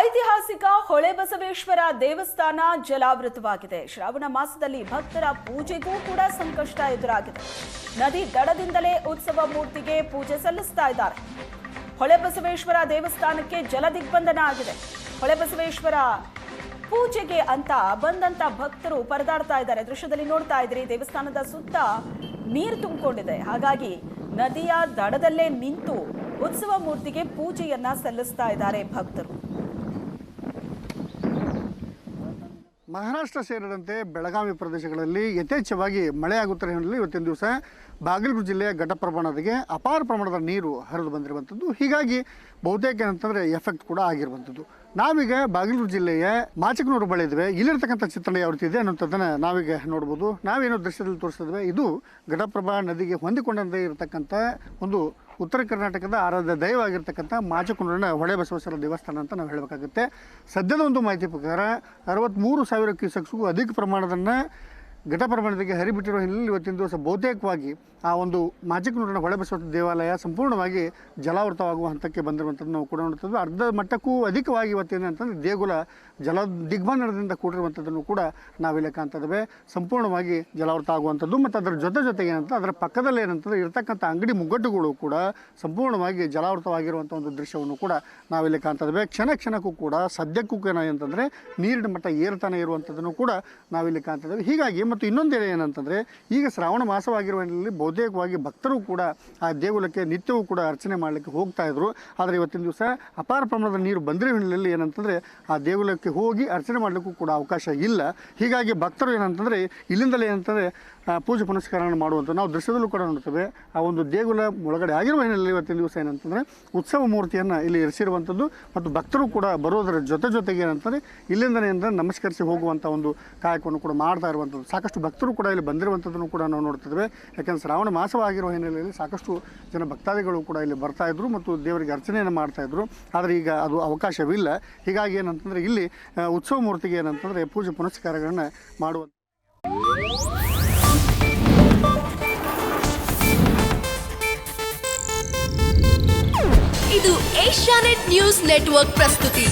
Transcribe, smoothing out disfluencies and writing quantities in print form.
ಐತಿಹಾಸಿಕ ಹೊಳೆಬಸವೇಶ್ವರ ದೇವಸ್ಥಾನ ಜಲಾವೃತವಾಗಿದೆ. ಶ್ರಾವಣ ಮಾಸದಲ್ಲಿ ಭಕ್ತರ ಪೂಜೆಗೂ ಕೂಡ ಸಂಕಷ್ಟ ಎದುರಾಗಿದೆ. ನದಿ ದಡದಿಂದಲೇ ಉತ್ಸವ ಮೂರ್ತಿಗೆ ಪೂಜೆ ಸಲ್ಲಿಸ್ತಾ ಇದ್ದಾರೆ. ಹೊಳೆಬಸವೇಶ್ವರ ದೇವಸ್ಥಾನಕ್ಕೆ ಜಲ ದಿಗ್ಬಂಧನ ಆಗಿದೆ. ಹೊಳೆಬಸವೇಶ್ವರ ಪೂಜೆಗೆ ಅಂತ ಬಂದಂತ ಭಕ್ತರು ಪರದಾಡ್ತಾ ಇದ್ದಾರೆ. ದೃಶ್ಯದಲ್ಲಿ ನೋಡ್ತಾ ಇದ್ರಿ, ದೇವಸ್ಥಾನದ ಸುತ್ತ ನೀರು ತುಂಬಿಕೊಂಡಿದೆ. ಹಾಗಾಗಿ ನದಿಯ ದಡದಲ್ಲೇ ನಿಂತು ಉತ್ಸವ ಮೂರ್ತಿಗೆ ಪೂಜೆಯನ್ನ ಸಲ್ಲಿಸ್ತಾ ಇದ್ದಾರೆ ಭಕ್ತರು. ಮಹಾರಾಷ್ಟ್ರ ಸೇರಿದಂತೆ ಬೆಳಗಾವಿ ಪ್ರದೇಶಗಳಲ್ಲಿ ಯಥೇಚ್ಛವಾಗಿ ಮಳೆಯಾಗುತ್ತಿರುವ ಹಿನ್ನೆಲೆಯಲ್ಲಿ ಇವತ್ತಿನ ದಿವಸ ಬಾಗಲಕೋಟೆ ಜಿಲ್ಲೆಯ ಘಟಪ್ರಭಾ ನದಿಗೆ ಅಪಾರ ಪ್ರಮಾಣದ ನೀರು ಹರಿದು ಬಂದಿರುವಂಥದ್ದು. ಹೀಗಾಗಿ ಬಹುತೇಕ ಏನಂತಂದರೆ ಎಫೆಕ್ಟ್ ಕೂಡ ಆಗಿರುವಂಥದ್ದು. ನಾವೀಗ ಬಾಗಲಕೋಟೆ ಜಿಲ್ಲೆಯ ಮಾಚಕನೂರು ಬಳಿ ಇದ್ವಿ. ಇಲ್ಲಿರ್ತಕ್ಕಂಥ ಚಿತ್ರಣ ಯಾವ ರೀತಿ ಇದೆ ಅನ್ನೋಂಥದ್ದನ್ನು ನಾವೀಗ ನೋಡ್ಬೋದು. ನಾವೇನೋ ದೃಶ್ಯದಲ್ಲಿ ತೋರಿಸಿದ್ವಿ. ಇದು ಘಟಪ್ರಭಾ ನದಿಗೆ ಹೊಂದಿಕೊಂಡಂತೆ ಇರತಕ್ಕಂಥ ಒಂದು ಉತ್ತರ ಕರ್ನಾಟಕದ ಆರಾಧ್ಯ ದೈವವಾಗಿರ್ತಕ್ಕಂಥ ಮಾಚಕನೂರಿನ ಹೊಳೆಬಸವೇಶ್ವರ ದೇವಸ್ಥಾನ ಅಂತ ನಾವು ಹೇಳಬೇಕಾಗುತ್ತೆ. ಸದ್ಯದ ಒಂದು ಮಾಹಿತಿ ಪ್ರಕಾರ 63,000 ಕ್ಯೂಸೆಕ್ಸ್ಗೂ ಅಧಿಕ ಪ್ರಮಾಣದನ್ನು ಘಟಪ್ರಭಾ ನದಿಗೆ ಹರಿಬಿಟ್ಟಿರುವ ಹಿನ್ನೆಲೆಯಲ್ಲಿ ಇವತ್ತಿನ ದಿವಸ ಬಹುತೇಕವಾಗಿ ಆ ಒಂದು ಮಾಚಕನೂರಿನ ಹೊಳೆಬಸವೇಶ್ವರ ದೇವಾಲಯ ಸಂಪೂರ್ಣವಾಗಿ ಜಲಾವೃತವಾಗುವ ಹಂತಕ್ಕೆ ಬಂದಿರುವಂಥದ್ದು ನಾವು ಕೂಡ ನೋಡ್ತದ್ದು. ಅರ್ಧ ಮಟ್ಟಕ್ಕೂ ಅಧಿಕವಾಗಿ ಇವತ್ತೇನಂತಂದರೆ ದೇಗುಲ ಜಲ ದಿಗ್ಬಂಧನದಿಂದ ಕೂಡಿರುವಂಥದ್ದನ್ನು ಕೂಡ ನಾವಿಲ್ಲಿ ಕಾಣ್ತಿದ್ದೇವೆ. ಸಂಪೂರ್ಣವಾಗಿ ಜಲಾವೃತ ಆಗುವಂಥದ್ದು ಮತ್ತು ಅದರ ಜೊತೆಗೆ ಏನಂತ ಅದರ ಪಕ್ಕದಲ್ಲಿ ಏನಂತಂದರೆ ಇರತಕ್ಕಂಥ ಅಂಗಡಿ ಮುಗ್ಗಟ್ಟುಗಳು ಕೂಡ ಸಂಪೂರ್ಣವಾಗಿ ಜಲಾವೃತವಾಗಿರುವಂಥ ಒಂದು ದೃಶ್ಯವನ್ನು ಕೂಡ ನಾವಿಲ್ಲಿ ಕಾಣ್ತಿದ್ದೇವೆ. ಕ್ಷಣಕ್ಕೂ ಕೂಡ ಸದ್ಯಕ್ಕೂ ಏನಂತಂದರೆ ನೀರಿನ ಮಟ್ಟ ಏರ್ತಾನೆ ಇರುವಂಥದ್ದನ್ನು ಕೂಡ ನಾವಿಲ್ಲಿ ಕಾಣ್ತಿದ್ದೇವೆ. ಹೀಗಾಗಿ ಮತ್ತು ಇನ್ನೊಂದು ಏನಂತಂದರೆ ಈಗ ಶ್ರಾವಣ ಮಾಸವಾಗಿರುವ ಹಿನ್ನೆಲೆಯಲ್ಲಿ ಬಹುತೇಕವಾಗಿ ಭಕ್ತರು ಕೂಡ ಆ ದೇಗುಲಕ್ಕೆ ನಿತ್ಯವೂ ಕೂಡ ಅರ್ಚನೆ ಮಾಡಲಿಕ್ಕೆ ಹೋಗ್ತಾ ಇದ್ರು. ಆದರೆ ಇವತ್ತಿನ ದಿವಸ ಅಪಾರ ಪ್ರಮಾಣದ ನೀರು ಬಂದಿರೋ ಹಿನ್ನೆಲೆಯಲ್ಲಿ ಏನಂತಂದರೆ ಆ ದೇಗುಲಕ್ಕೆ ಹೋಗಿ ಅರ್ಚನೆ ಮಾಡಲಿಕ್ಕೂ ಕೂಡ ಅವಕಾಶ ಇಲ್ಲ. ಹೀಗಾಗಿ ಭಕ್ತರು ಏನಂತಂದರೆ ಇಲ್ಲಿಂದಲೇ ಏನಂತಂದರೆ ಪೂಜೆ ಪುನಸ್ಕಾರವನ್ನು ಮಾಡುವಂಥ ನಾವು ದೃಶ್ಯದಲ್ಲೂ ಕೂಡ ನೋಡ್ತೇವೆ. ಆ ಒಂದು ದೇಗುಲ ಒಳಗಡೆ ಆಗಿರುವ ಹಿನ್ನೆಲೆಯಲ್ಲಿ ಇವತ್ತಿನ ದಿವಸ ಏನಂತಂದರೆ ಉತ್ಸವ ಮೂರ್ತಿಯನ್ನು ಇಲ್ಲಿ ಇರಿಸಿರುವಂಥದ್ದು ಮತ್ತು ಭಕ್ತರು ಕೂಡ ಬರೋದರ ಜೊತೆಗೆ ಏನಂತಂದರೆ ಇಲ್ಲಿಂದಲೇ ಅಂದರೆ ನಮಸ್ಕರಿಸಿ ಹೋಗುವಂಥ ಒಂದು ಕಾಯಕವನ್ನು ಕೂಡ ಮಾಡ್ತಾ ಇರುವಂಥದ್ದು. ಸಾಕಷ್ಟು ಭಕ್ತರು ಕೂಡ ಇಲ್ಲಿ ಬಂದಿರುವಂಥದ್ದನ್ನು ಕೂಡ ನಾವು ನೋಡ್ತಿದ್ದೇವೆ. ಯಾಕೆಂದರೆ ಶ್ರಾವಣ ಮಾಸವಾಗಿರುವ ಹಿನ್ನೆಲೆಯಲ್ಲಿ ಸಾಕಷ್ಟು ಜನ ಭಕ್ತಾದಿಗಳು ಕೂಡ ಇಲ್ಲಿ ಬರ್ತಾಯಿದ್ರು ಮತ್ತು ದೇವರಿಗೆ ಅರ್ಚನೆಯನ್ನು ಮಾಡ್ತಾಯಿದ್ರು. ಆದರೆ ಈಗ ಅದು ಅವಕಾಶವಿಲ್ಲ. ಹೀಗಾಗಿ ಏನಂತಂದರೆ ಇಲ್ಲಿ ಉತ್ಸವ ಮೂರ್ತಿಗೆ ಏನಂತಂದರೆ ಪೂಜೆ ಪುನಸ್ಕಾರಗಳನ್ನು ಮಾಡುವ ಇದು ಏಷ್ಯಾನೆಟ್ ನ್ಯೂಸ್ ನೆಟ್ವರ್ಕ್ ಪ್ರಸ್ತುತಿ.